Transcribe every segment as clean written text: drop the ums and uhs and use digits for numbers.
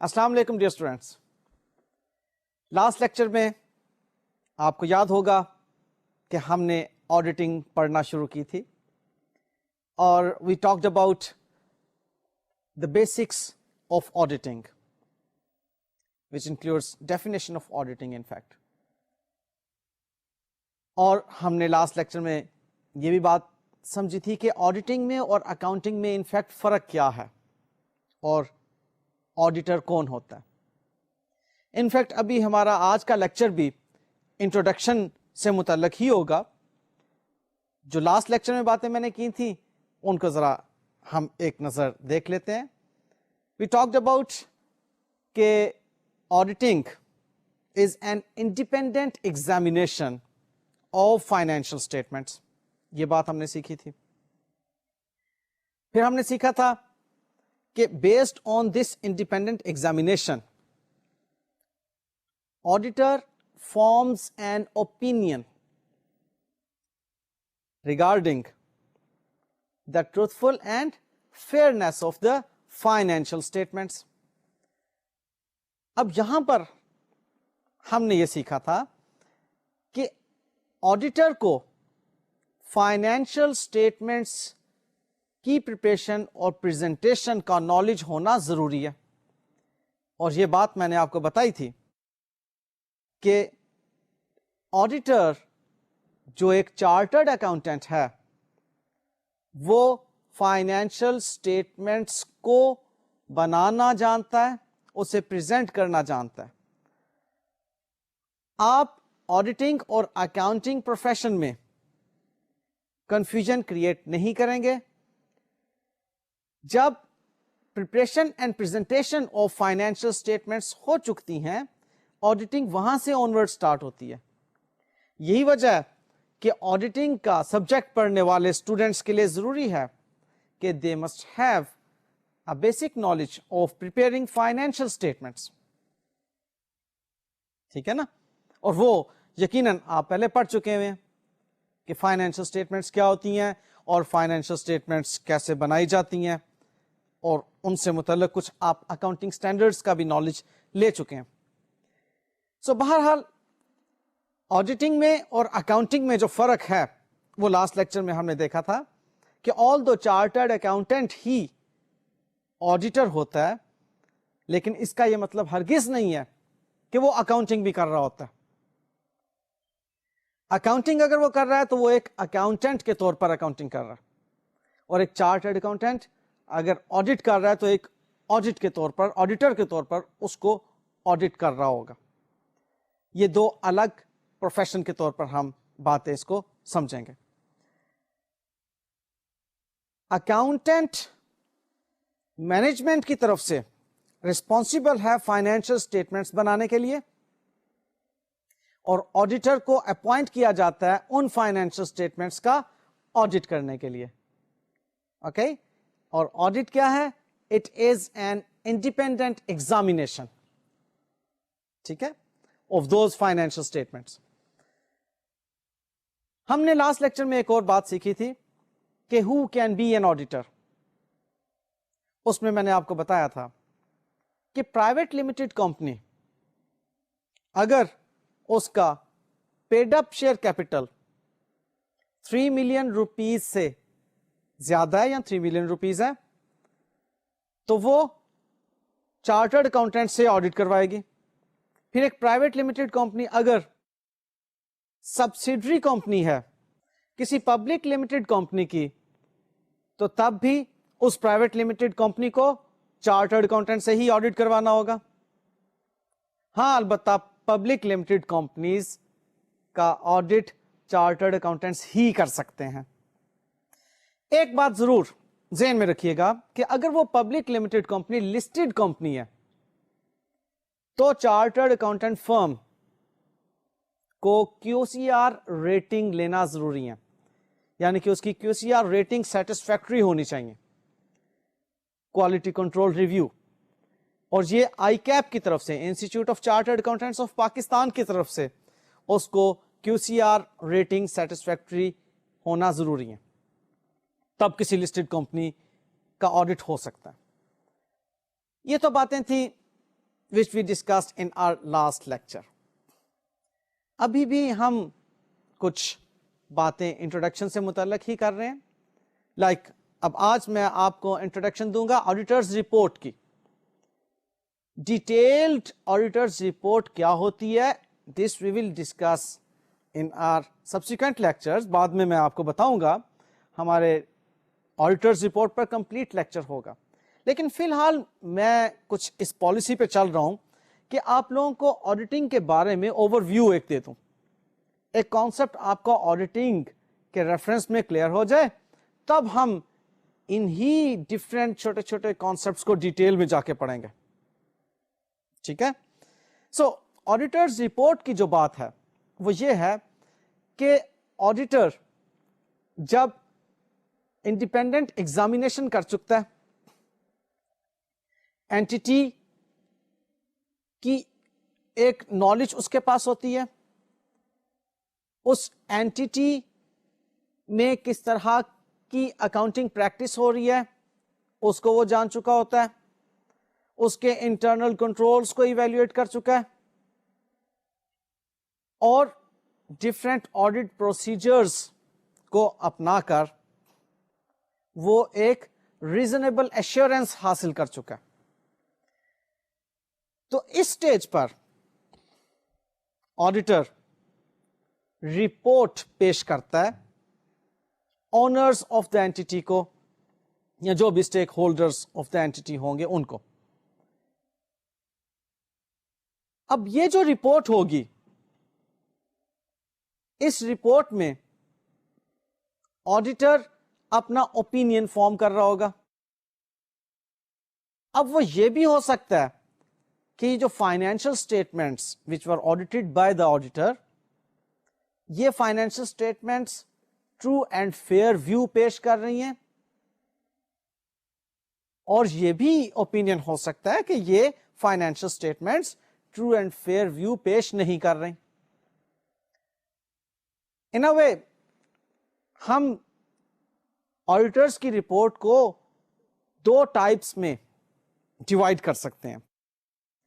السلام علیکم dear students. Last lecture میں آپ کو یاد ہوگا کہ ہم نے آڈیٹنگ پڑھنا شروع کی تھی اور we talked about the basics of auditing which includes definition of auditing in fact. اور ہم نے لاسٹ لیکچر میں یہ بھی بات سمجھی تھی کہ آڈیٹنگ میں اور اکاؤنٹنگ میں ان فیکٹ فرق کیا ہے اور آڈیٹر کون ہوتا ہے. انفیکٹ ابھی ہمارا آج کا لیکچر بھی انٹروڈکشن سے متعلق ہی ہوگا. جو لاسٹ لیکچر میں باتیں میں نے کی تھیں ان کو ذرا ہم ایک نظر دیکھ لیتے ہیں. وی ٹاکڈ اباؤٹ کہ auditing is an independent examination of financial statements. یہ بات ہم نے سیکھی تھی. پھر ہم نے سیکھا تھا کہ based on this independent examination auditor forms an opinion regarding the truthful and fairness of the financial statements. اب یہاں پر ہم نے یہ سیکھا تھا کہ آڈیٹر کو فائنینشیل اسٹیٹمنٹس کی پریپریشن اور پریزنٹیشن کا نالج ہونا ضروری ہے. اور یہ بات میں نے آپ کو بتائی تھی کہ آڈیٹر جو ایک چارٹرڈ اکاؤنٹنٹ ہے وہ فائنینشیل اسٹیٹمنٹس کو بنانا جانتا ہے, اسے پریزنٹ کرنا جانتا ہے. آپ آڈیٹنگ اور اکاؤنٹنگ پروفیشن میں کنفیوژن کریٹ نہیں کریں گے. جب preparation and presentation of financial statements ہو چکتی ہیں, آڈیٹنگ وہاں سے آنورڈ سٹارٹ ہوتی ہے. یہی وجہ ہے کہ آڈیٹنگ کا سبجیکٹ پڑھنے والے اسٹوڈنٹس کے لیے ضروری ہے کہ they must have a basic knowledge of preparing financial statements. ٹھیک ہے نا. اور وہ یقیناً آپ پہلے پڑھ چکے ہوئے ہیں کہ فائنینشیل اسٹیٹمنٹس کیا ہوتی ہیں اور فائنینشیل اسٹیٹمنٹس کیسے بنائی جاتی ہیں, اور ان سے متعلق کچھ آپ اکاؤنٹنگ سٹینڈرڈز کا بھی نالج لے چکے ہیں. سو بہرحال آڈیٹنگ میں اور اکاؤنٹنگ میں جو فرق ہے وہ لاسٹ لیکچر میں ہم نے دیکھا تھا کہ آل دو چارٹرڈ اکاؤنٹنٹ ہی آڈیٹر ہوتا ہے, لیکن اس کا یہ مطلب ہرگز نہیں ہے کہ وہ اکاؤنٹنگ بھی کر رہا ہوتا ہے. اکاؤنٹنگ اگر وہ کر رہا ہے تو وہ ایک اکاؤنٹنٹ کے طور پر اکاؤنٹنگ کر رہا ہے, اور ایک چارٹرڈ اکاؤنٹنٹ اگر آڈٹ کر رہا ہے تو ایک آڈٹ کے طور پر, آڈیٹر کے طور پر اس کو آڈٹ کر رہا ہوگا. یہ دو الگ پروفیشن کے طور پر ہم باتیں اس کو سمجھیں گے. اکاؤنٹنٹ مینجمنٹ کی طرف سے ریسپانسبل ہے فائنینشیل اسٹیٹمنٹس بنانے کے لیے, اور آڈیٹر کو اپوائنٹ کیا جاتا ہے ان فائنینشیل اسٹیٹمنٹس کا آڈٹ کرنے کے لیے. اوکے. اور آڈٹ کیا ہے؟ It is an independent examination, ٹھیک ہے, آف دوز فائنینشیل اسٹیٹمنٹس. ہم نے لاسٹ لیکچر میں ایک اور بات سیکھی تھی کہ who can be an auditor. اس میں نے آپ کو بتایا تھا کہ پرائیویٹ لمیٹڈ کمپنی اگر اس کا paid up share capital 3 million rupees سے زیادہ ہے یا 3 ملین روپیز ہے تو وہ چارٹرڈ اکاؤنٹنٹ سے آڈٹ کروائے گی. پھر ایک پرائیویٹ لمیٹڈ کمپنی اگر سبسیڈری کمپنی ہے کسی پبلک لمیٹڈ کمپنی کی تو تب بھی اس پرائیویٹ لمیٹڈ کمپنی کو چارٹرڈ اکاؤنٹنٹ سے ہی آڈٹ کروانا ہوگا. ہاں البتہ پبلک لمیٹڈ کمپنیز کا آڈٹ چارٹرڈ اکاؤنٹنٹس ہی کر سکتے ہیں. ایک بات ضرور ذہن میں رکھیے گا کہ اگر وہ public limited company listed company ہے تو چارٹرڈ اکاؤنٹنٹ فرم کو کیو سی آر ریٹنگ لینا ضروری ہے, یعنی کہ اس کی کیو سی آر ریٹنگ سیٹسفیکٹری ہونی چاہیے, کوالٹی کنٹرول ریویو. اور یہ آئی کیپ کی طرف سے, institute of chartered accountants of Pakistan کی طرف سے اس کو کیو سی آر ریٹنگ سیٹسفیکٹری ہونا ضروری ہے, تب کسی لسٹڈ کمپنی کا آڈٹ ہو سکتا ہے. یہ تو باتیں تھیں which we discussed in our last lecture. ابھی بھی ہم کچھ باتیں انٹروڈکشن سے متعلق ہی کر رہے ہیں. لائک اب آج میں آپ کو انٹروڈکشن دوں گا آڈیٹرز رپورٹ کی. ڈیٹیلڈ آڈیٹرز رپورٹ کیا ہوتی ہے, this we will discuss in our subsequent lectures. بعد میں آپ کو بتاؤں گا, ہمارے آڈیٹرز رپورٹ پر کمپلیٹ لیکچر ہوگا. لیکن فی الحال میں کچھ اس پالیسی پہ چل رہا ہوں کہ آپ لوگوں کو آڈیٹنگ کے بارے میں اوور ویو ایک دے دوں, ایک کانسیپٹ آپ کو آڈیٹنگ کے ریفرنس میں کلیئر ہو جائے, تب ہم انہی ڈفرینٹ چھوٹے چھوٹے کانسیپٹس کو ڈیٹیل میں جا کے پڑھیں گے. ٹھیک ہے. سو آڈیٹرز رپورٹ کی جو بات ہے وہ یہ ہے کہ آڈیٹر جب انڈیپینڈنٹ ایگزامینیشن کر چکتا ہے, اینٹیٹی کی ایک نالج اس کے پاس ہوتی ہے, اس اینٹیٹی میں کس طرح کی اکاؤنٹنگ پریکٹس ہو رہی ہے اس کو وہ جان چکا ہوتا ہے, اس کے انٹرنل کنٹرولز کو ایویلویٹ کر چکا ہے, اور ڈفرینٹ آڈٹ پروسیجرز کو اپنا کر وہ ایک ریزنیبل ایشورنس حاصل کر چکا ہے. تو اس سٹیج پر آڈیٹر رپورٹ پیش کرتا ہے اونرز آف دا اینٹی کو, یا جو بھی stake holders of the entity ہوں گے ان کو. اب یہ جو رپورٹ ہوگی, اس رپورٹ میں آڈیٹر اپنا اوپینین فارم کر رہا ہوگا. اب وہ یہ بھی ہو سکتا ہے کہ جو financial statements which were audited by the auditor, یہ financial statements true and fair view پیش کر رہی ہیں, اور یہ بھی اوپینین ہو سکتا ہے کہ یہ financial statements true and fair view پیش نہیں کر رہے. ان اے وے ہم آڈیٹرز کی رپورٹ کو دو ٹائپس میں ڈیوائڈ کر سکتے ہیں.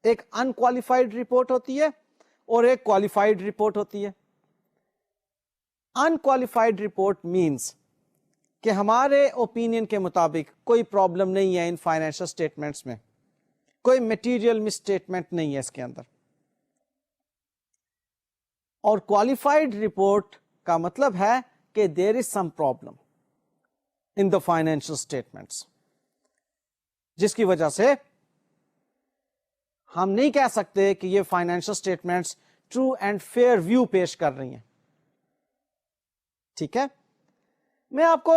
ایک انکوالیفائڈ رپورٹ ہوتی ہے اور ایک کوالیفائڈ رپورٹ ہوتی ہے. انکوالیفائڈ رپورٹ مینس کہ ہمارے اوپینین کے مطابق کوئی پرابلم نہیں ہے ان فائنینشل اسٹیٹمنٹس میں, کوئی میٹیریل مس اسٹیٹمنٹ نہیں ہے اس کے اندر. اور کوالیفائڈ رپورٹ کا مطلب ہے کہ there is some problem in the financial statements, جس کی وجہ سے ہم نہیں کہہ سکتے کہ یہ financial statements true and fair view پیش کر رہی ہیں. ٹھیک ہے. میں آپ کو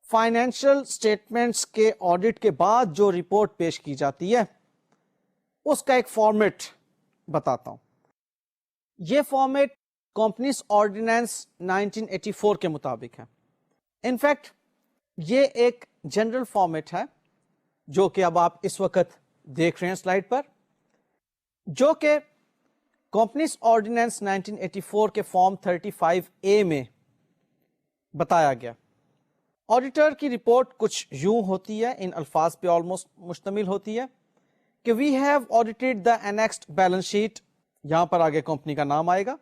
فائنینشل اسٹیٹمنٹس کے آڈٹ کے بعد جو رپورٹ پیش کی جاتی ہے اس کا ایک فارمیٹ بتاتا ہوں. یہ فارمیٹ کمپنیز آرڈیننس 1984 کے مطابق ہے. انفیکٹ یہ ایک جنرل فارمیٹ ہے جو کہ اب آپ اس وقت دیکھ رہے ہیں سلائڈ پر, جو کہ کمپنیز آرڈیننس 1984 کے فارم 35A میں بتایا گیا. آڈیٹر کی رپورٹ کچھ یوں ہوتی ہے, ان الفاظ پہ آلموسٹ مشتمل ہوتی ہے کہ we have audited the annexed balance sheet, یہاں پر آگے کمپنی کا نام آئے گا,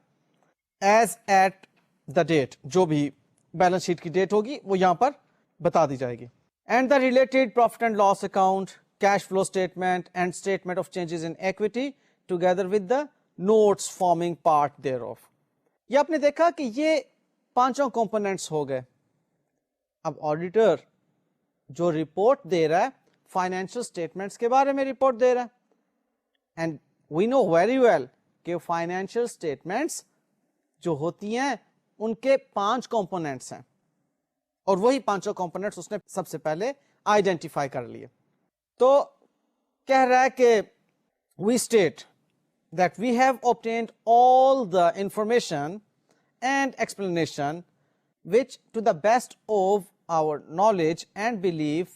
ایز ایٹ دا ڈیٹ, جو بھی بیلنس شیٹ کی ڈیٹ ہوگی وہ یہاں پر بتا دی جائے گی, and the related profit and loss account, cash flow statement and statement of changes in equity together with the notes forming part thereof. یہ آپ نے دیکھا کہ یہ پانچوں کمپوننٹس ہو گئے. اب آڈیٹر جو رپورٹ دے رہا ہے فائنینشل اسٹیٹمنٹس کے بارے میں رپورٹ دے رہا ہے, and we know very well کہ فائنینشیل اسٹیٹمنٹس جو ہوتی ہیں ان کے 5 کمپوننٹس ہیں, اور وہی پانچوں کمپوننٹس اس نے سب سے پہلے آئیڈینٹیفائی کر لیے. تو کہہ رہا ہے کہ وی state that we have obtained all the information and explanation which to the best of our knowledge and belief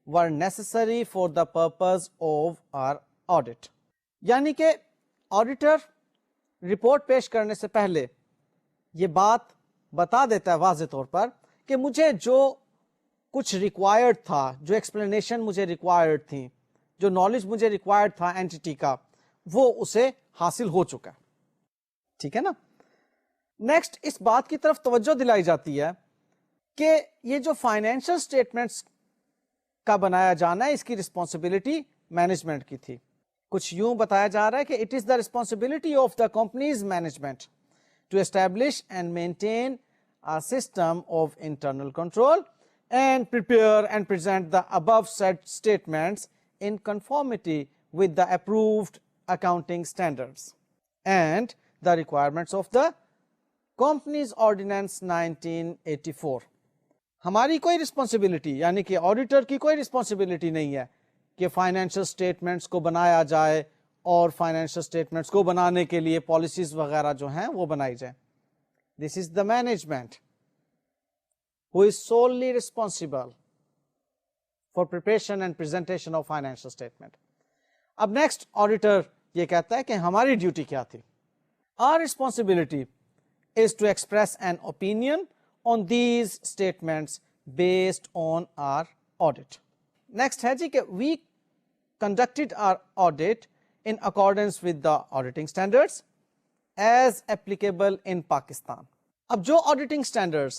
were necessary for the purpose of our audit. یعنی کہ آڈیٹر رپورٹ پیش کرنے سے پہلے یہ بات بتا دیتا ہے واضح طور پر کہ مجھے جو کچھ ریکوائرڈ تھا, جو ایکسپلینیشن مجھے ریکوائرڈ تھی, جو نالج مجھے ریکوائرڈ تھا اینٹی کا وہ اسے حاصل ہو چکا ہے. ٹھیک ہے نا. نیکسٹ اس بات کی طرف توجہ دلائی جاتی ہے کہ یہ جو فائنینشیل اسٹیٹمنٹس کا بنایا جانا ہے اس کی رسپانسبلٹی مینجمنٹ کی تھی. کچھ یوں بتایا جا رہا ہے کہ it is the responsibility of the company's management to establish and maintain a system of internal control and prepare and present the above said statements in conformity with the approved accounting standards and the requirements of the Companies Ordinance 1984. ہماری کوئی responsibility یعنی کہ auditor کی کوئی responsibility نہیں ہے کہ financial statements کو بنایا جائے اور فائنینشیل اسٹیٹمنٹس کو بنانے کے لیے پالیسیز وغیرہ جو ہیں وہ بنائی جائیں. This is the management who is solely responsible for preparation and presentation of financial statement. اب نیکسٹ آڈیٹر یہ کہتا ہے کہ ہماری ڈیوٹی کیا تھی. Our responsibility is to express an opinion on these statements based on our audit. Next ہے جی کہ we conducted our audit in accordance with the auditing standards as applicable in Pakistan. اب جو آڈیٹنگ سٹینڈرڈز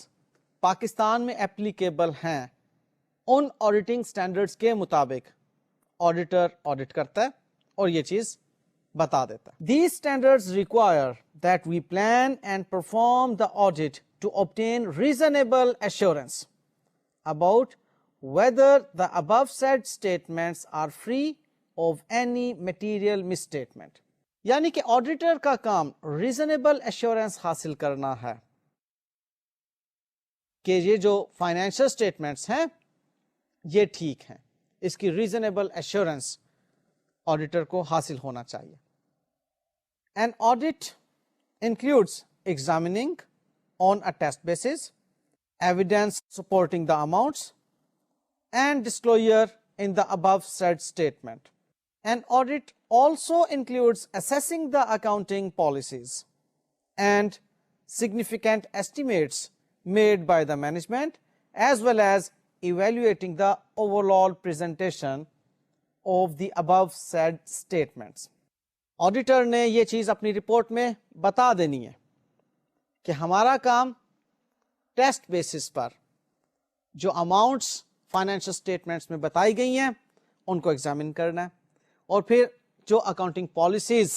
پاکستان میں applicable ہیں ان auditing standards کے مطابق auditor audit کرتا ہے اور یہ چیز بتا دیتا ہے. These standards require that we plan and perform the audit to obtain reasonable assurance about whether the above said statements are free of any material misstatement. یعنی کہ آڈیٹر کا کام ریزنیبل ایشورنس حاصل کرنا ہے کہ یہ جو فائنینشیل اسٹیٹمنٹس ہیں یہ ٹھیک ہیں. اس کی ریزنیبل ایشورنس آڈیٹر کو حاصل ہونا چاہیے. An audit includes examining on a test basis, evidence supporting the amounts, and disclosure in the above said statement. An audit also includes assessing the accounting policies and significant estimates made by the management, as well as evaluating the overall presentation of the above said statements. Auditor نے یہ چیز اپنی report میں بتا دینی ہے کہ ہمارا کام ٹیسٹ بیسس پر جو اماؤنٹس فائنینشیل اسٹیٹمنٹس میں بتائی گئی ہیں ان کو ایگزامن کرنا ہے اور پھر جو اکاؤنٹنگ پالیسیز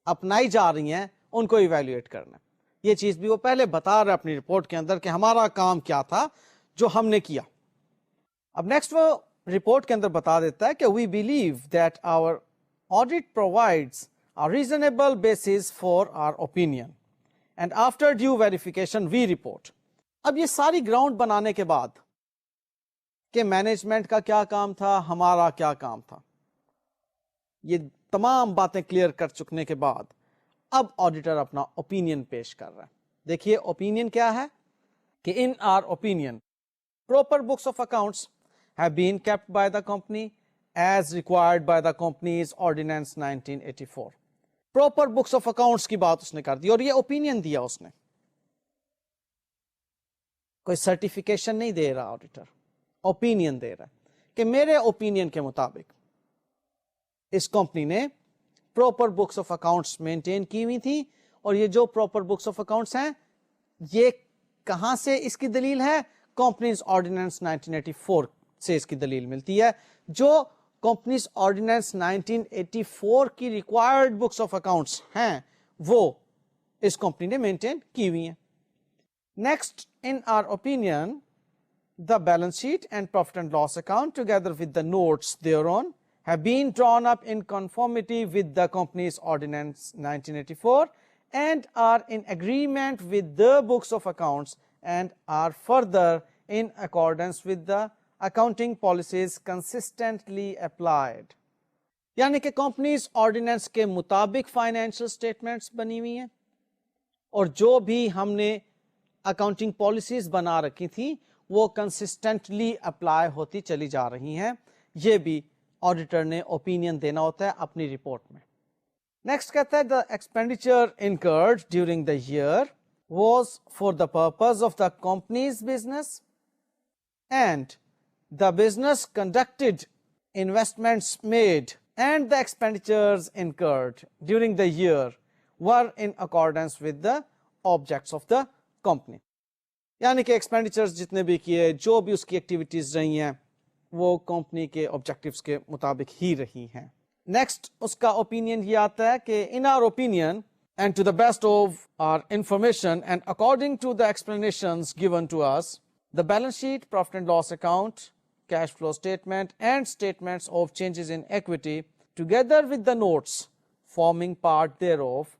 اپنائی جا رہی ہیں ان کو ایویلویٹ کرنا ہے. یہ چیز بھی وہ پہلے بتا رہا ہے اپنی رپورٹ کے اندر کہ ہمارا کام کیا تھا جو ہم نے کیا. اب نیکسٹ وہ رپورٹ کے اندر بتا دیتا ہے کہ we believe that our audit provides a reasonable basis for our opinion and after due verification we report. اب یہ ساری گراؤنڈ بنانے کے بعد کہ مینجمنٹ کا کیا کام تھا ہمارا کیا کام تھا یہ تمام باتیں کلیئر کر چکنے کے بعد اب آڈیٹر اپنا اوپینین پیش کر رہا ہے. دیکھیے اوپینین کیا ہے کہ in our opinion proper books of accounts have been kept by the company as required by the Companies Ordinance 1984. Proper books of accounts کی بات اس نے کر دی اور یہ اوپینین دیا اس نے. کوئی سرٹیفکیشن نہیں دے رہا آڈیٹر, اوپینین دے رہا ہے کہ میرے اوپینین کے مطابق اس کمپنی نے proper books of accounts maintain کی ہوئی تھی اور یہ جو پراپر بکس آف اکاؤنٹس ہیں یہ کہاں سے اس کی دلیل ہے؟ کمپنیز آرڈیننس 1984 سے اس کی دلیل ملتی ہے جو کمپنیز آرڈیننس 1984 کی ریکوائرڈ بکس آف اکاؤنٹس ہیں وہ اس کمپنی نے مینٹین کی ہوئی ہیں. Next in our opinion the balance sheet and profit and loss account together with the notes thereon have been drawn up in conformity with the company's ordinance 1984 and are in agreement with the books of accounts and are further in accordance with the accounting policies consistently applied. یعنی کہ companies ordinance کے مطابق financial statements بنی ہوئی ہیں اور جو بھی ہم نے اکاؤنٹنگ پالیسیز بنا رکھی تھی وہ کنسسٹنٹلی اپلائی ہوتی چلی جا رہی ہیں. یہ بھی آڈیٹر نے اوپینین دینا ہوتا ہے اپنی رپورٹ میں. نیکسٹ کہتا ہے the expenditure incurred during the year was for the purpose of the company's business and the business conducted investments made and the expenditures incurred during the year were in accordance with the objects of the company. یعنی کہ expenditures جتنے بھی کیے, جو بھی اس کی activities رہی ہیں, وہ کمپنی کے آبجیکٹیوز کے مطابق ہی رہی ہیں. نیکسٹ اس کا اوپینین یہ آتا ہے کہ in our opinion and to the best of our information and according to the explanations given to us, the balance sheet, profit and loss account, cash flow statement and statements of changes in equity together with the notes forming part thereof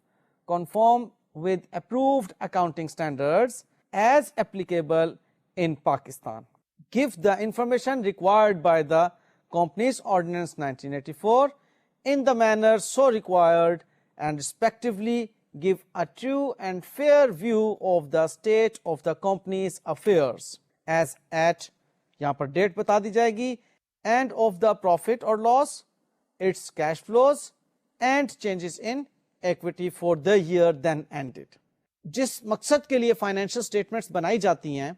conform with approved accounting standards as applicable in Pakistan. Give the information required by the Companies Ordinance 1984 in the manner so required and respectively give a true and fair view of the state of the company's affairs as at, یہاں پر date بتا دی جائے گی, and of the profit or loss, its cash flows and changes in equity for the year then ended. جس مقصد کے لیے financial statements بنائی جاتی ہیں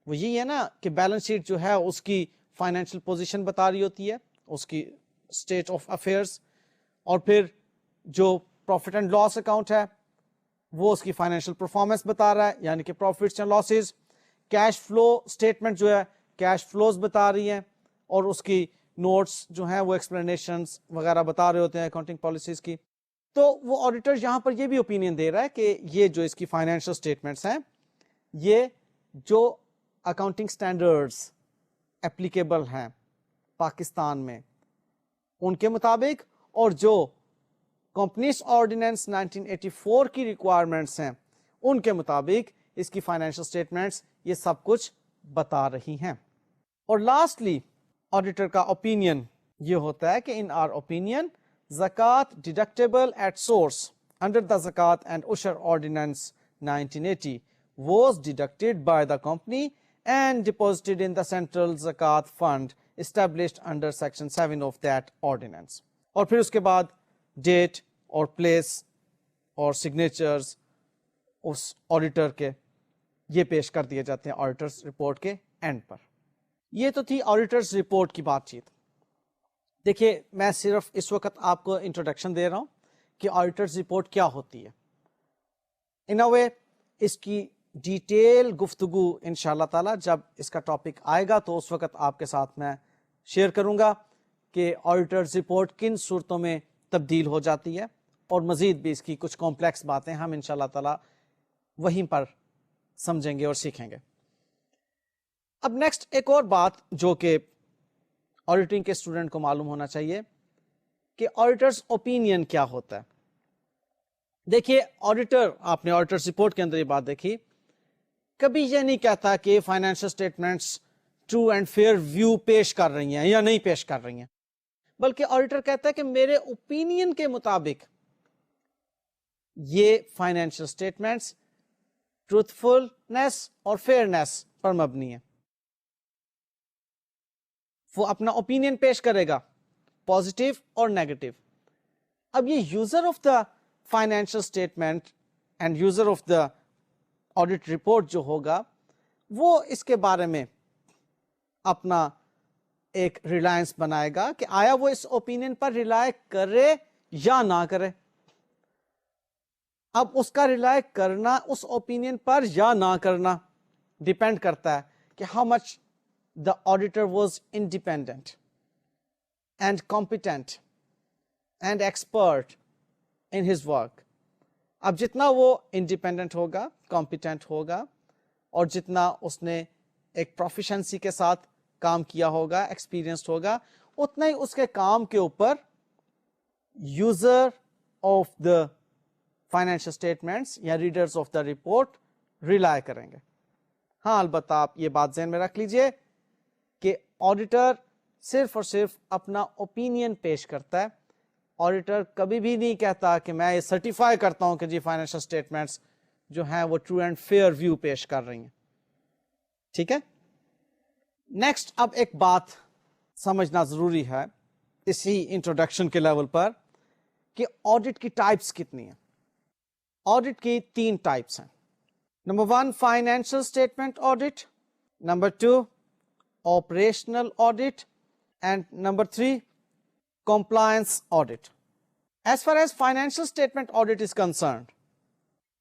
وہ یہی ہے نا کہ بیلنس شیٹ جو ہے اس کی فائنینشیل پوزیشن بتا رہی ہوتی ہے, اس کی اسٹیٹ آف افیئرس, اور پھر جو پروفٹ اینڈ لاس اکاؤنٹ ہے وہ اس کی فائنینشیل پرفارمنس بتا رہا ہے, یعنی کہ profits and losses. Cash flow statement جو ہے کیش فلوز بتا رہی ہیں, اور اس کی نوٹس جو ہیں وہ ایکسپلینیشنز وغیرہ بتا رہے ہوتے ہیں اکاؤنٹنگ پالیسیز کی. تو وہ آڈیٹر یہاں پر یہ بھی اوپینین دے رہا ہے کہ یہ جو اس کی فائنینشیل اسٹیٹمنٹس ہیں یہ جو اکاؤنٹنگ سٹینڈرڈز اپلیکیبل ہیں پاکستان میں ان کے مطابق, اور جو کمپنیز آرڈیننس 1984 کی ریکوائرمنٹس ہیں ان کے مطابق اس کی فائنینشیل اسٹیٹمنٹس یہ سب کچھ بتا رہی ہیں. اور لاسٹلی آڈیٹر کا اوپینین یہ ہوتا ہے کہ in our opinion zakat deductible at source under the zakat and ushr ordinance 1980 was deducted by the company and deposited in the central zakat fund established under section 7 of that ordinance. اور پھر اس کے بعد date اور پلیس اور سگنیچرز اس auditor کے یہ پیش کر دیے جاتے ہیں آڈیٹرز رپورٹ کے اینڈ پر. یہ تو تھی آڈیٹرز رپورٹ کی بات چیت. دیکھیے میں صرف اس وقت آپ کو انٹروڈکشن دے رہا ہوں کہ آڈیٹرز رپورٹ کیا ہوتی ہے. ان اے وے اس کی ڈیٹیل گفتگو انشاءاللہ تعالی جب اس کا ٹاپک آئے گا تو اس وقت آپ کے ساتھ میں شیئر کروں گا کہ آڈیٹرز رپورٹ کن صورتوں میں تبدیل ہو جاتی ہے, اور مزید بھی اس کی کچھ کمپلیکس باتیں ہم انشاءاللہ تعالی وہیں پر سمجھیں گے اور سیکھیں گے. اب نیکسٹ ایک اور بات جو کہ آڈیٹنگ کے اسٹوڈنٹ کو معلوم ہونا چاہیے کہ آڈیٹرز اوپینین کیا ہوتا ہے. دیکھیے آڈیٹر, آپ نے آڈیٹرز رپورٹ کے اندر یہ بات دیکھی, کبھی یہ نہیں کہتا کہ financial statements true and fair view پیش کر رہی ہیں یا نہیں پیش کر رہی ہیں, بلکہ آڈیٹر کہتا ہے کہ میرے اوپینین کے مطابق یہ فائنینشیل اسٹیٹمنٹس ٹروتھفلنس اور فیئرنس پر مبنی ہے. وہ اپنا اوپینین پیش کرے گا پازیٹیو اور نیگیٹو. اب یہ user of the financial statement and user of the audit report جو ہوگا وہ اس کے بارے میں اپنا ایک ریلائنس بنائے گا کہ آیا وہ اس اوپینین پر ریلائے کرے یا نہ کرے. اب اس کا ریلائے کرنا اس اوپینین پر یا نہ کرنا ڈیپینڈ کرتا ہے کہ how much the auditor was independent and competent and expert in his work. اب جتنا وہ انڈیپینڈنٹ ہوگا, کمپیٹنٹ ہوگا, اور جتنا اس نے ایک پروفیشنسی کے ساتھ کام کیا ہوگا, ایکسپیرینسڈ ہوگا, اتنا ہی اس کے کام کے اوپر user of the financial statements یا readers of the report rely کریں گے. ہاں البتہ آپ یہ بات ذہن میں رکھ لیجئے کہ آڈیٹر صرف اور صرف اپنا اوپینین پیش کرتا ہے. آڈیٹر کبھی بھی نہیں کہتا کہ میں یہ سرٹیفائی کرتا ہوں کہ جی فائنینشیل اسٹیٹمنٹس جو ہیں وہ ٹرو اینڈ فیئر ویو پیش کر رہی ہیں. ٹھیک ہے. نیکسٹ اب ایک بات سمجھنا ضروری ہے اسی انٹروڈکشن کے لیول پر کہ آڈٹ کی ٹائپس کتنی ہیں. آڈٹ کی 3 ٹائپس ہیں. Number 1 financial statement audit, number 2 operational audit, And number 3, compliance audit. As far as financial statement audit is concerned,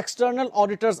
external auditors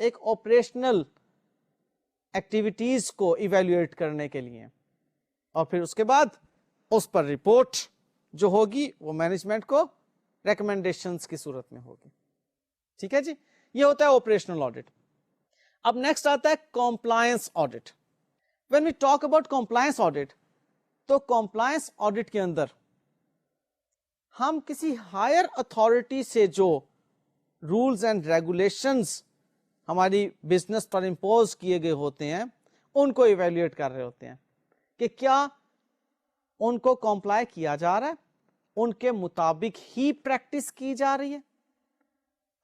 ایک آپریشنل ایکٹیویٹیز کو ایویلویٹ کرنے کے لیے، اور پھر اس کے بعد اس پر رپورٹ جو ہوگی وہ مینجمنٹ کو ریکمنڈیشنز کی صورت میں ہوگی. ٹھیک ہے جی، یہ ہوتا ہے آپریشنل آڈٹ. اب نیکسٹ آتا ہے compliance audit. When we talk about compliance audit, تو کمپلائنس آڈٹ کے اندر ہم کسی ہائر اتھارٹی سے جو رولز اینڈ ریگولیشنز ہماری بزنس پر امپوز کیے گئے ہوتے ہیں ان کو ایویلویٹ کر رہے ہوتے ہیں کہ کیا ان کو کمپلائی کیا جا رہا ہے، ان کے مطابق ہی پریکٹس کی جا رہی ہے.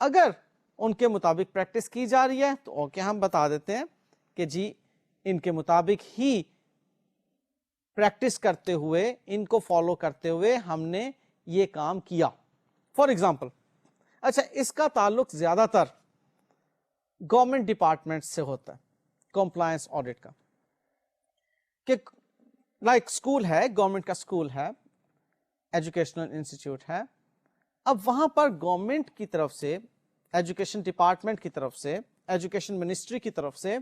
اگر ان کے مطابق پریکٹس کی جا رہی ہے تو اوکے، ہم بتا دیتے ہیں کہ جی ان کے مطابق ہی پریکٹس کرتے ہوئے، ان کو فالو کرتے ہوئے ہم نے یہ کام کیا. فار ایگزامپل، اچھا اس کا تعلق زیادہ تر گورنمنٹ ڈپارٹمنٹ سے ہوتا ہے کمپلائنس آڈٹ کا، کہ لائک اسکول ہے، گورنمنٹ کا اسکول ہے، ایجوکیشنل انسٹیٹیوٹ ہے. اب وہاں پر گورنمنٹ کی طرف سے، ایجوکیشن ڈپارٹمنٹ کی طرف سے، ایجوکیشن منسٹری کی طرف سے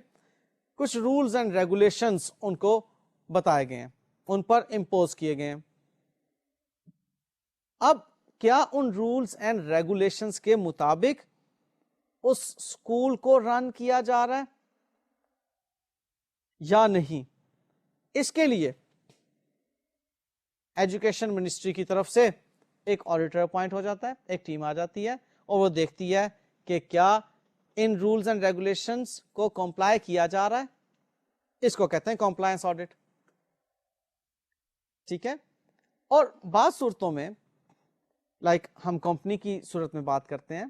کچھ رولز اینڈ ریگولیشنز ان کو بتائے گئے ہیں، ان پر امپوز کیے گئے ہیں. اب کیا ان رولز اینڈ ریگولیشنز کے مطابق اس اسکول کو رن کیا جا رہا ہے یا نہیں؟ اس کے لیے ایجوکیشن منسٹری کی طرف سے ایک آڈیٹر اپوائنٹ ہو جاتا ہے، ایک ٹیم آ جاتی ہے اور وہ دیکھتی ہے کہ کیا ان رولز اینڈ ریگولیشنز کو کمپلائی کیا جا رہا ہے. اس کو کہتے ہیں کمپلائنس آڈٹ. ٹھیک ہے. اور بعض صورتوں میں، لائک ہم کمپنی کی صورت میں بات کرتے ہیں،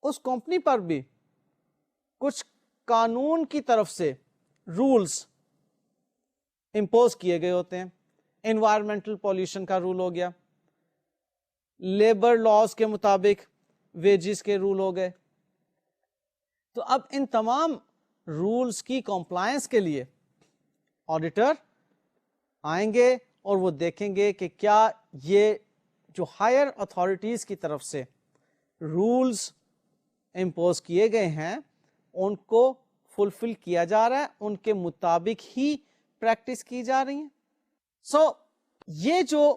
اس کمپنی پر بھی کچھ قانون کی طرف سے رولز امپوز کیے گئے ہوتے ہیں. انوائرمنٹل پولیوشن کا رول ہو گیا، لیبر لاز کے مطابق ویجز کے رول ہو گئے. تو اب ان تمام رولز کی کمپلائنس کے لیے آڈیٹر آئیں گے اور وہ دیکھیں گے کہ کیا یہ جو ہائر اتھارٹیز کی طرف سے رولز امپوز کیے گئے ہیں ان کو فلفل کیا جا رہا ہے، ان کے مطابق ہی پریکٹس کی جا رہی ہیں. سو یہ جو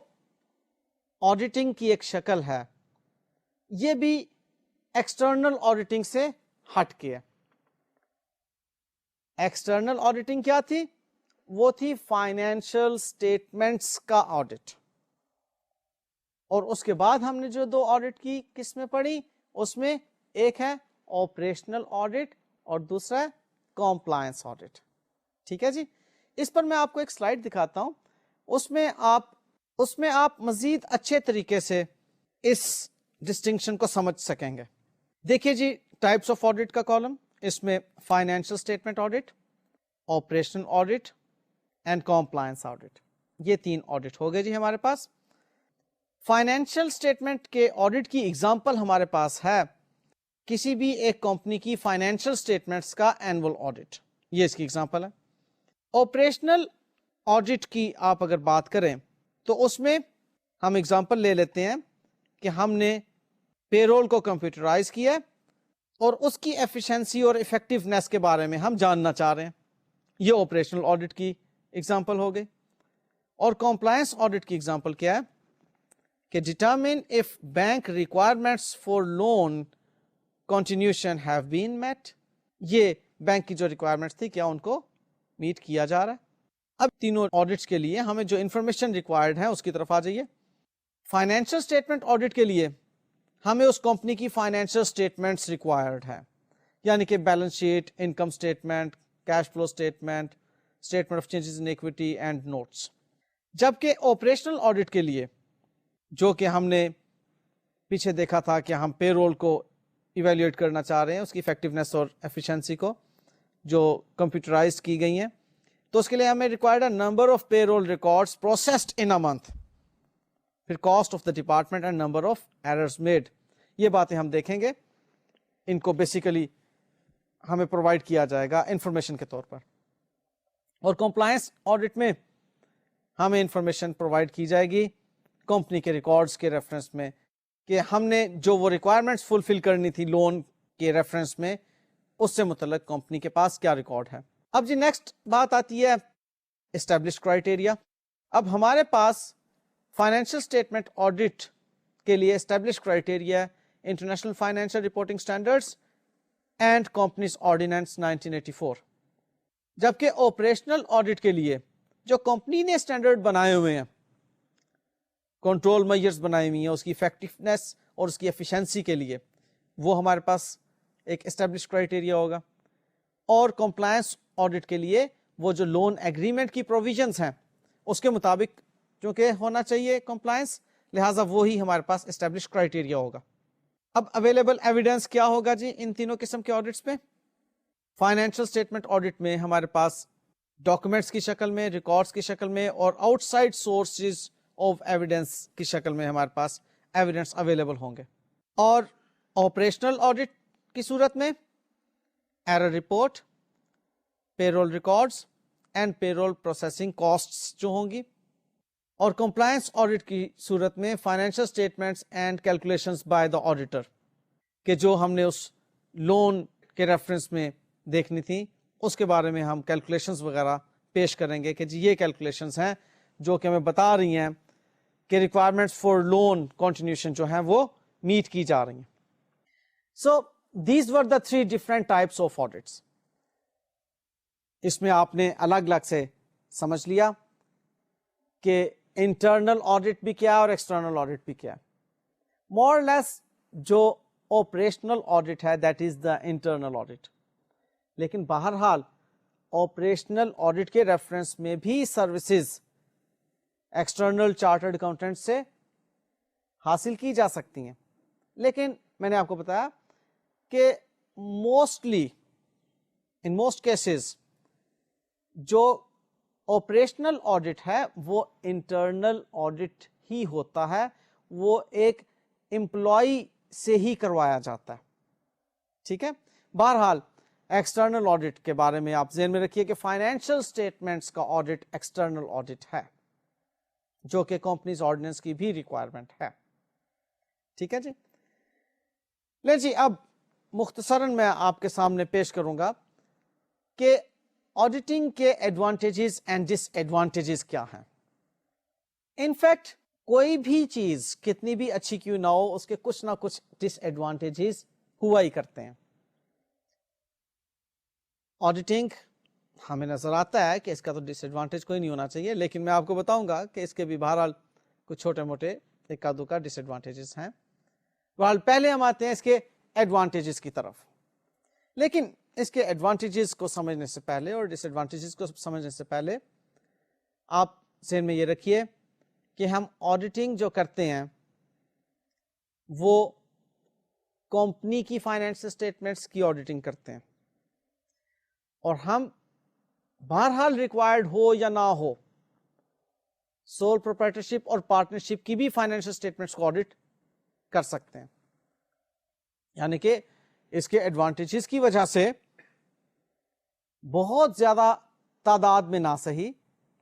آڈیٹنگ کی ایک شکل ہے، یہ بھی ایکسٹرنل آڈیٹنگ سے ہٹ کے ہے. ایکسٹرنل آڈیٹنگ کیا تھی؟ وہ تھی فائنینشل سٹیٹمنٹس کا آڈٹ. اور اس کے بعد ہم نے جو دو آڈٹ کی قسمیں پڑھی، اس میں ایک ہے آپریشنل آڈٹ اور دوسرا ہے کمپلائنس آڈٹ. ٹھیک ہے جی. اس پر میں آپ کو ایک سلائیڈ دکھاتا ہوں، اس میں آپ مزید اچھے طریقے سے اس ڈسٹنکشن کو سمجھ سکیں گے. دیکھیے جی، ٹائپس آف آڈٹ کا کالم، اس میں financial statement audit, operational audit and compliance audit, یہ تین آڈٹ ہو گئے جی ہمارے پاس. فائنینشل اسٹیٹمنٹ کے آڈٹ کی ایگزامپل ہمارے پاس ہے کسی بھی ایک کمپنی کی فائنینشل اسٹیٹمنٹس کا اینول آڈٹ، یہ اس کی ایگزامپل ہے. آپریشنل آڈٹ کی آپ اگر بات کریں تو اس میں ہم ایگزامپل لے لیتے ہیں کہ ہم نے پے رول کو کمپیوٹرائز کیا اور اس کی ایفیشنسی اور افیکٹونیس کے بارے میں ہم جاننا چاہ رہے ہیں، یہ آپریشنل آڈٹ کی ایگزامپل ہو گئی. اور کمپلائنس آڈٹ کی ایگزامپل کیا ہے کہ determine if bank requirements for loan continuation have been met, یہ بینک کی جو ریکوائرمنٹس تھی کیا ان کو میٹ کیا جا رہا ہے. اب تینوں آڈٹس کے لیے ہمیں جو انفارمیشن ریکوائرڈ ہے اس کی طرف آ جائیے. فائنینشل اسٹیٹمنٹ آڈٹ کے لیے ہمیں اس کمپنی کی فائنینشل اسٹیٹمنٹس ریکوائرڈ ہے، یعنی کہ balance sheet, income statement, cash flow statement, statement of changes in equity and notes. جبکہ آپریشنل آڈٹ کے لیے، جو کہ ہم نے پیچھے دیکھا تھا کہ ہم پے رول کو ایویلویٹ کرنا چاہ رہے ہیں، اس کی افیکٹونیس اور ایفیشنسی کو جو کمپیوٹرائز کی گئی ہیں، تو اس کے لیے ہمیں ریکوائرڈ ہے number of payroll records processed in a month, پھر cost of the department and number of errors made. یہ باتیں ہم دیکھیں گے، ان کو بیسیکلی ہمیں پرووائڈ کیا جائے گا انفارمیشن کے طور پر. اور کمپلائنس آڈٹ میں ہمیں انفارمیشن پرووائڈ کی جائے گی کمپنی کے ریکارڈز کے ریفرنس میں کہ ہم نے جو وہ ریکوائرمنٹس فلفل کرنی تھی لون کے ریفرنس میں اس سے متعلق کمپنی کے پاس کیا ریکارڈ ہے. اب جی نیکسٹ بات آتی ہے اسٹیبلش کرائٹیریا. اب ہمارے پاس فائنینشیل اسٹیٹمنٹ آڈٹ کے لیے establish criteria international financial reporting standards and companies ordinance 1984. جبکہ آپریشنل آڈٹ کے لیے جو کمپنی نے اسٹینڈرڈ بنائے ہوئے ہیں, کنٹرول میجرز بنائی ہوئی ہیں اس کی افیکٹونیس اور اس کی ایفیشنسی کے لیے, وہ ہمارے پاس ایک اسٹیبلش کرائٹیریا ہوگا. اور کمپلائنس آڈٹ کے لیے وہ جو لون ایگریمنٹ کی پروویژنس ہیں اس کے مطابق چونکہ ہونا چاہیے کمپلائنس, لہٰذا وہی ہمارے پاس اسٹیبلش کرائٹیریا ہوگا. اب اویلیبل ایویڈنس کیا ہوگا جی ان تینوں قسم کے آڈٹس میں؟ فائنینشیل اسٹیٹمنٹ آڈٹ میں ہمارے پاس ڈاکومنٹس کی شکل میں, ریکارڈس کی شکل میں اور out side sources of evidence کی شکل میں ہمارے پاس ایویڈنس اویلیبل ہوں گے. اور آپریشنل آڈٹ کی صورت میں error report, payroll records and payroll processing costs جو ہوں گی. اور کمپلائنس آڈٹ کی صورت میں financial statements and calculations by the auditor, کہ جو ہم نے اس لون کے ریفرنس میں دیکھنی تھی اس کے بارے میں ہم کیلکولیشنز وغیرہ پیش کریں گے کہ جی یہ کیلکولیشنز ہیں جو کہ ہمیں بتا رہی ہیں کہ ریکوائرمنٹس فار لون کنٹینیوشن جو ہیں وہ میٹ کی جا رہی ہیں. So these were the 3 different types of audits. اس میں آپ نے الگ الگ سے سمجھ لیا کہ انٹرنل آڈٹ بھی کیا اور ایکسٹرنل آڈٹ بھی کیا. مور لیس جو آپریشنل آڈٹ ہے that is the internal audit. لیکن بہرحال آپریشنل آڈٹ کے ریفرنس میں بھی سروسز ایکسٹرنل چارٹرڈ اکاؤنٹنٹ سے حاصل کی جا سکتی ہیں. لیکن میں نے آپ کو بتایا کہ موسٹلی ان موسٹ کیسز جو آپریشنل آڈٹ ہے وہ انٹرنل آڈٹ ہی ہوتا ہے, وہ ایک امپلائی سے ہی کروایا جاتا ہے. ٹھیک ہے. بہرحال ایکسٹرنل آڈٹ کے بارے میں آپ ذہن میں رکھیے کہ فائنینشیل اسٹیٹمنٹس کا آڈٹ ایکسٹرنل آڈٹ ہے جو کہ کمپنیز آرڈیننس کی بھی ریکوائرمنٹ ہے. ٹھیک ہے جی. لیں جی اب مختصراً میں آپ کے سامنے پیش کروں گا کہ آڈیٹنگ کے ایڈوانٹیجز اینڈ ڈس ایڈوانٹیجز کیا ہیں. انفیکٹ کوئی بھی چیز کتنی بھی اچھی کیوں نہ ہو اس کے کچھ نہ کچھ ڈس ایڈوانٹیجز ہوا ہی کرتے ہیں. آڈیٹنگ ہمیں نظر آتا ہے کہ اس کا تو ڈس ایڈوانٹیج کوئی نہیں ہونا چاہیے, لیکن میں آپ کو بتاؤں گا کہ اس کے بھی بہرحال کچھ چھوٹے موٹے ایک آدھو کا ڈس ایڈوانٹیجز ہیں. بہرحال پہلے ہم آتے ہیں اس کے ایڈوانٹیجز کی طرف. لیکن اس کے ایڈوانٹیجز کو سمجھنے سے پہلے اور ڈس ایڈوانٹیجز کو سمجھنے سے پہلے آپ ذہن میں یہ رکھیے کہ ہم آڈیٹنگ جو کرتے ہیں وہ کمپنی کی فائنینشیل اسٹیٹمنٹس کی آڈیٹنگ کرتے ہیں, اور ہم بہرحال ریکوائرڈ ہو یا نہ ہو سول پروپرائٹرشپ اور پارٹنرشپ کی بھی فائنینشیل اسٹیٹمنٹس کو آڈٹ کر سکتے ہیں. یعنی کہ اس کے ایڈوانٹیجز کی وجہ سے بہت زیادہ تعداد میں نہ صحیح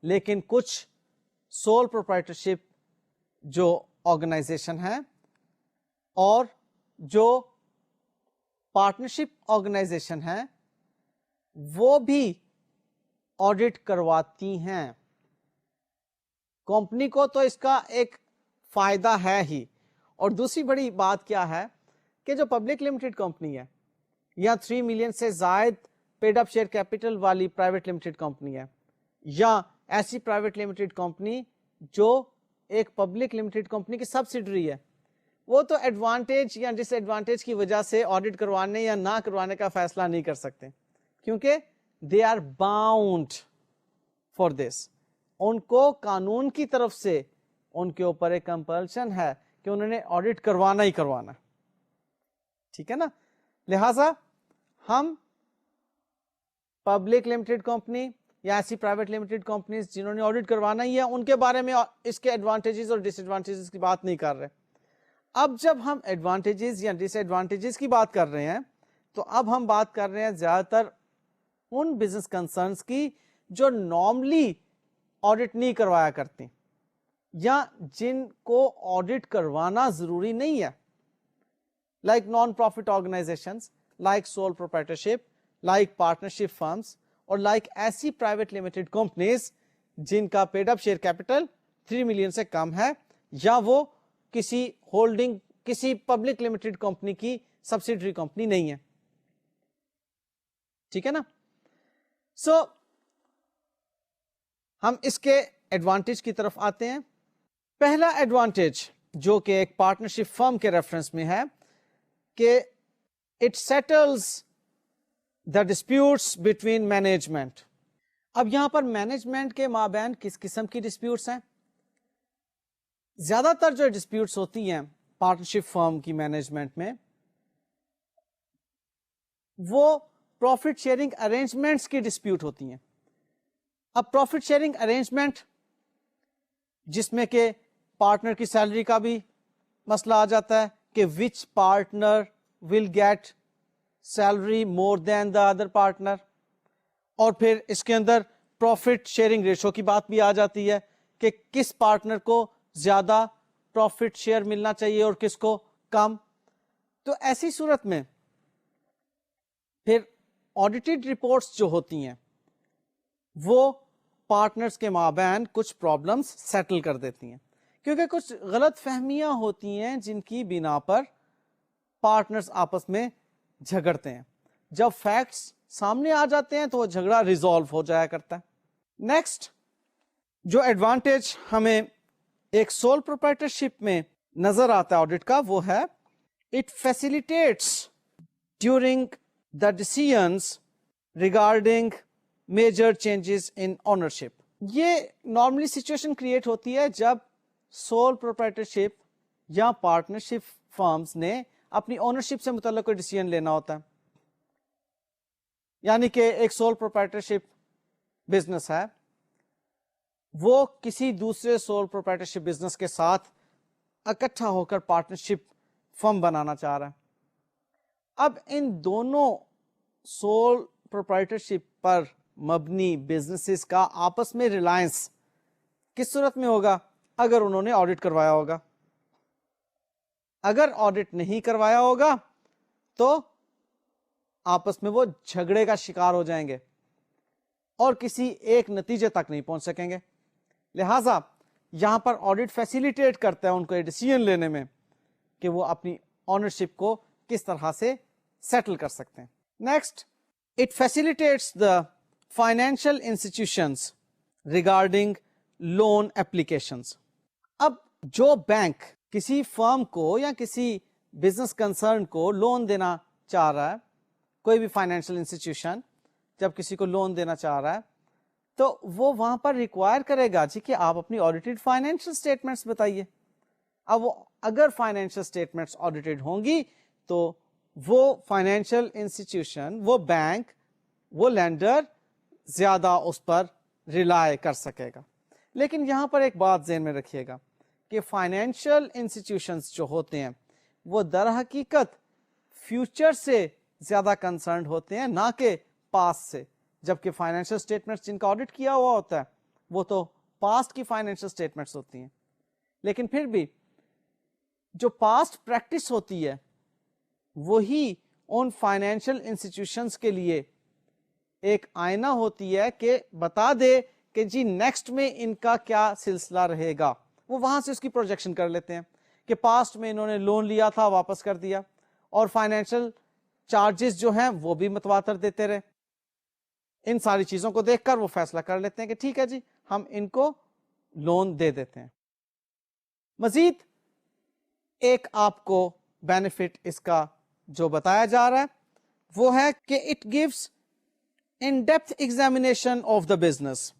لیکن کچھ سول پروپرائٹرشپ جو آرگنائزیشن ہیں اور جو پارٹنرشپ آرگنائزیشن ہیں وہ بھی آڈٹ کرواتی ہیں. کمپنی کو تو اس کا ایک فائدہ ہے ہی, اور دوسری بڑی بات کیا ہے کہ جو پبلک لمیٹڈ کمپنی ہے یا 3 ملین سے زائد پیڈ اپ شیئر کیپٹل والی پرائیویٹ لمیٹڈ کمپنی ہے, یا ایسی پرائیویٹ لمیٹڈ کمپنی جو ایک پبلک لمیٹڈ کمپنی کی سبسیڈری ہے, وہ تو ایڈوانٹیج یا ڈس ایڈوانٹیج کی وجہ سے آڈٹ کروانے یا نہ کروانے کا فیصلہ نہیں کر سکتے, کیونکہ they are bound for this. ان کو قانون کی طرف سے ان کے اوپر ایک کمپلشن ہے کہ انہوں نے آڈٹ کروانا ہی کروانا. ٹھیک ہے نا. لہذا ہم پبلک لمیٹڈ کمپنی یا ایسی پرائیویٹ لمیٹڈ کمپنیز جنہوں نے آڈٹ کروانا ہی ہے ان کے بارے میں اس کے ایڈوانٹیجز اور ڈس ایڈوانٹیجز کی بات نہیں کر رہے. اب جب ہم ایڈوانٹیجز یا ڈس ایڈوانٹیجز کی بات کر رہے ہیں تو اب ہم بات کر رہے ہیں زیادہ تر ان بزنس کنسرنز کی جو نارملی آڈٹ نہیں کروایا کرتی یا جن کو آڈٹ کروانا ضروری نہیں ہے, like non profit organisations. like sole proprietorship, like partnership firms اور like ایسی پرائیویٹ لمیٹڈ کمپنیز جن کا paid up share capital 3 million سے کم ہے یا وہ کسی ہولڈنگ کسی پبلک لمیٹڈ کمپنی کی سبسیڈری کمپنی نہیں ہے. ٹھیک ہے نا. سو ہم اس کے ایڈوانٹیج کی طرف آتے ہیں. پہلا ایڈوانٹیج جو کہ ایک پارٹنرشپ فرم کے ریفرنس میں ہے کہ it سیٹلز the disputes between management. اب یہاں پر مینجمنٹ کے مابین کس قسم کی ڈسپیوٹس ہیں؟ زیادہ تر جو ڈسپیوٹس ہوتی ہیں پارٹنرشپ فرم کی مینجمنٹ میں وہ پروفٹ شیئرنگ ارینجمنٹس کی ڈسپیوٹ ہوتی ہیں. اب پروفٹ شیئرنگ ارینجمنٹ جس میں کہ پارٹنر کی سیلری کا بھی مسئلہ آ جاتا ہے کہ which partner will get salary more than the other partner, اور پھر اس کے اندر پروفٹ شیئرنگ ریشو کی بات بھی آ جاتی ہے کہ کس پارٹنر کو زیادہ پروفٹ شیئر ملنا چاہیے اور کس کو کم. تو ایسی صورت میں پھر آڈیٹڈ رپورٹس جو ہوتی ہیں وہ پارٹنرز کے مابین کچھ پرابلمس سیٹل کر دیتی ہیں, کیونکہ کچھ غلط فہمیاں ہوتی ہیں جن کی بنا پر پارٹنرز آپس میں جھگڑتے ہیں. جب فیکٹس سامنے آ جاتے ہیں تو وہ جھگڑا ریزالو ہو جایا کرتا ہے. نیکسٹ جو ایڈوانٹیج ہمیں ایک سول پروپرائٹرشپ میں نظر آتا ہے آڈٹ کا وہ ہے it facilitates during the decisions regarding major changes in ownership. یہ نارملی سچویشن کریٹ ہوتی ہے جب سول پروپرائٹرشپ یا پارٹنرشپ فرمز نے اپنی اونرشپ سے متعلق کوئی ڈیسیژن لینا ہوتا ہے. یعنی کہ ایک سول پروپرائٹرشپ بزنس ہے, وہ کسی دوسرے سول پروپرائٹرشپ بزنس کے ساتھ اکٹھا ہو کر پارٹنرشپ فرم بنانا چاہ رہا ہے. اب ان دونوں سول پروپرائٹرشپ پر مبنی بزنسز کا آپس میں ریلائنس کس صورت میں ہوگا؟ اگر انہوں نے آڈٹ کروایا ہوگا. اگر آڈٹ نہیں کروایا ہوگا تو آپس میں وہ جھگڑے کا شکار ہو جائیں گے اور کسی ایک نتیجے تک نہیں پہنچ سکیں گے. لہذا یہاں پر آڈٹ فیسیلیٹیٹ کرتا ہے ان کو یہ ڈیسیژن لینے میں کہ وہ اپنی اونرشپ کو کس طرح سے سیٹل کر سکتے ہیں. Next it facilitates the financial institutions regarding loan applications. اب جو بینک کسی فرم کو یا کسی بزنس کنسرن کو لون دینا چاہ رہا ہے, کوئی بھی فائنینشیل انسٹیٹیوشن جب کسی کو لون دینا چاہ رہا ہے تو وہ وہاں پر ریکوائر کرے گا جی کہ آپ اپنی آڈیٹڈ فائنینشیل اسٹیٹمنٹس بتائیے. اب وہ اگر فائنینشیل اسٹیٹمنٹس آڈیٹڈ ہوں گی تو وہ فائنینشیل انسٹیٹیوشن, وہ بینک, وہ لینڈر زیادہ اس پر ریلائے کر سکے گا. لیکن یہاں پر ایک بات ذہن میں رکھیے گا کہ فائنینشیل انسٹیٹیوشنز جو ہوتے ہیں وہ در حقیقت فیوچر سے زیادہ کنسرنڈ ہوتے ہیں نہ کہ پاسٹ سے, جبکہ فائنینشیل اسٹیٹمنٹس جن کا آڈٹ کیا ہوا ہوتا ہے وہ تو پاسٹ کی فائنینشیل اسٹیٹمنٹس ہوتی ہیں. لیکن پھر بھی جو پاسٹ پریکٹس ہوتی ہے وہی ان فائنینشیل انسٹیٹیوشنز کے لیے ایک آئینہ ہوتی ہے کہ بتا دے کہ جی نیکسٹ میں ان کا کیا سلسلہ رہے گا. وہ وہاں سے اس کی پروجیکشن کر لیتے ہیں کہ پاسٹ میں انہوں نے لون لیا تھا واپس کر دیا, اور فائنینشیل چارجز جو ہیں وہ بھی متواتر دیتے رہے. ان ساری چیزوں کو دیکھ کر وہ فیصلہ کر لیتے ہیں کہ ٹھیک ہے جی ہم ان کو لون دے دیتے ہیں. مزید ایک آپ کو بینیفٹ اس کا جو بتایا جا رہا ہے وہ ہے کہ it gives in depth examination of the business,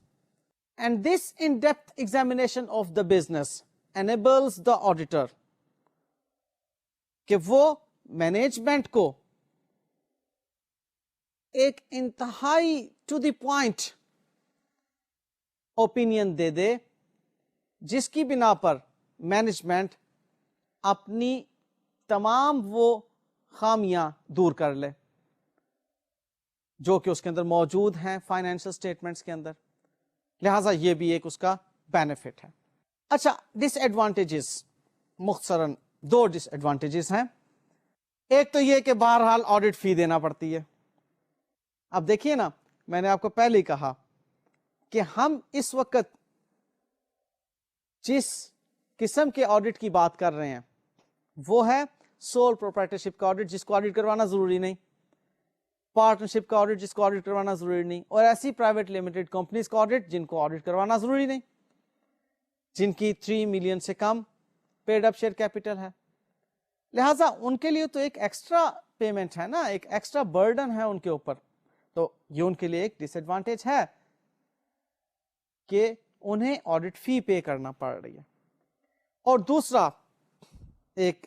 and this in depth examination of the business enables the auditor کہ وہ مینجمنٹ کو ایک انتہائی ٹو دی پوائنٹ اوپینین دے دے جس کی بنا پر مینجمنٹ اپنی تمام وہ خامیاں دور کر لے جو کہ اس کے اندر موجود ہیں فائنینشیل اسٹیٹمنٹس کے اندر. لہٰذا یہ بھی ایک اس کا بینیفٹ ہے. اچھا, ڈس ایڈوانٹیجز مختصراً 2 ڈس ایڈوانٹیجز ہیں. ایک تو یہ کہ بہرحال آڈٹ فی دینا پڑتی ہے. اب دیکھیے نا، میں نے آپ کو پہلے ہی کہا کہ ہم اس وقت جس قسم کے آڈٹ کی بات کر رہے ہیں وہ ہے سول پروپرائٹرشپ کا آڈٹ، جس کو آڈٹ کروانا ضروری نہیں، پارٹنرشپ کا آڈٹ جس کو آڈٹ کروانا ضروری نہیں، اور ایسی پرائیویٹ لمیٹڈ کمپنیز کا آڈٹ جن کو آڈٹ کروانا ضروری نہیں، جن کی 3 ملین سے کم پیڈ اپ شیئر کیپٹل ہے. لہٰذا ان کے لیے تو ایک ایکسٹرا پیمنٹ ہے نا، ایک ایکسٹرا برڈن ہے ان کے اوپر. تو یہ ان کے لیے ایک ڈس ایڈوانٹیج ہے کہ انہیں آڈٹ فی پے کرنا پڑ رہی ہے. اور دوسرا ایک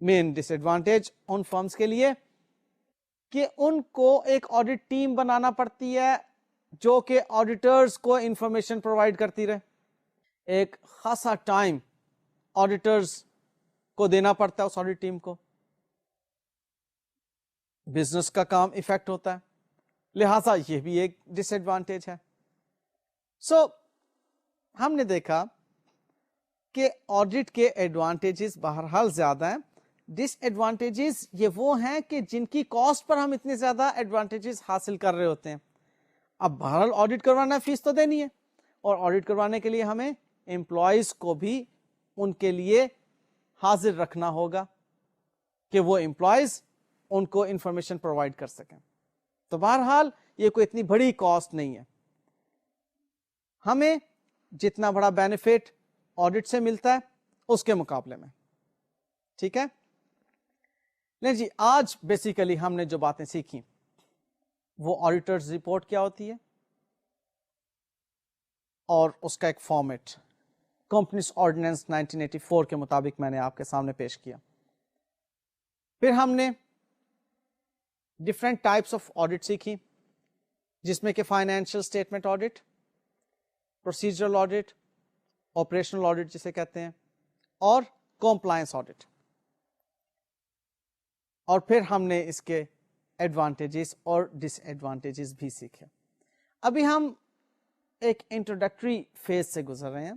مین ڈس ایڈوانٹیج ان فرمز کے لیے کہ ان کو ایک آڈٹ ٹیم بنانا پڑتی ہے جو کہ آڈیٹرز کو انفارمیشن پرووائڈ کرتی رہے. ایک خاصا ٹائم آڈیٹرز کو دینا پڑتا ہے اس آڈٹ ٹیم کو، بزنس کا کام افیکٹ ہوتا ہے. لہذا یہ بھی ایک ڈس ایڈوانٹیج ہے. سو ہم نے دیکھا کہ آڈٹ کے ایڈوانٹیجز بہرحال زیادہ ہیں. ڈس ایڈوانٹیجز یہ وہ ہیں کہ جن کی کاسٹ پر ہم اتنے زیادہ ایڈوانٹیجز حاصل کر رہے ہوتے ہیں. اب بہرحال آڈٹ کروانا فیس تو دینی ہے، اور آڈٹ کروانے کے لیے ہمیں امپلائیز کو بھی ان کے لیے حاضر رکھنا ہوگا کہ وہ امپلائیز ان کو انفارمیشن پرووائڈ کر سکیں. تو بہرحال یہ کوئی اتنی بڑی کاسٹ نہیں ہے. ہمیں جتنا بڑا بینیفٹ آڈٹ سے ملتا ہے اس کے مقابلے میں. ٹھیک ہے نہیں جی، آج بیسیکلی ہم نے جو باتیں سیکھی وہ آڈیٹرز رپورٹ کیا ہوتی ہے اور اس کا ایک فارمیٹ کمپنیز آرڈیننس 1984 کے مطابق میں نے آپ کے سامنے پیش کیا. پھر ہم نے ڈفرینٹ ٹائپس آف آڈٹ سیکھی، جس میں کہ financial statement audit, procedural audit, operational audit جسے کہتے ہیں، اور کمپلائنس آڈٹ. اور پھر ہم نے اس کے ایڈوانٹیجز اور ڈس ایڈوانٹیجز بھی سیکھے. ابھی ہم ایک انٹروڈکٹری فیز سے گزر رہے ہیں.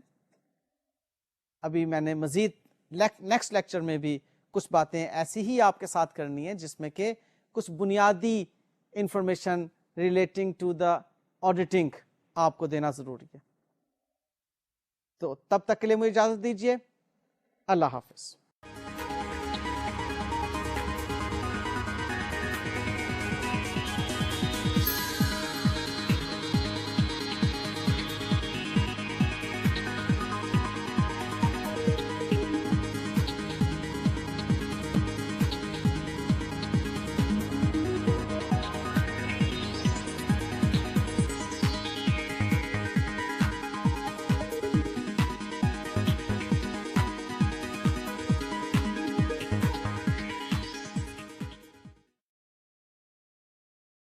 ابھی میں نے مزید نیکسٹ لیکچر میں بھی کچھ باتیں ایسی ہی آپ کے ساتھ کرنی ہے جس میں کہ کچھ بنیادی information relating to the auditing آپ کو دینا ضروری ہے. تو تب تک کے لیے مجھے اجازت دیجیے. اللہ حافظ.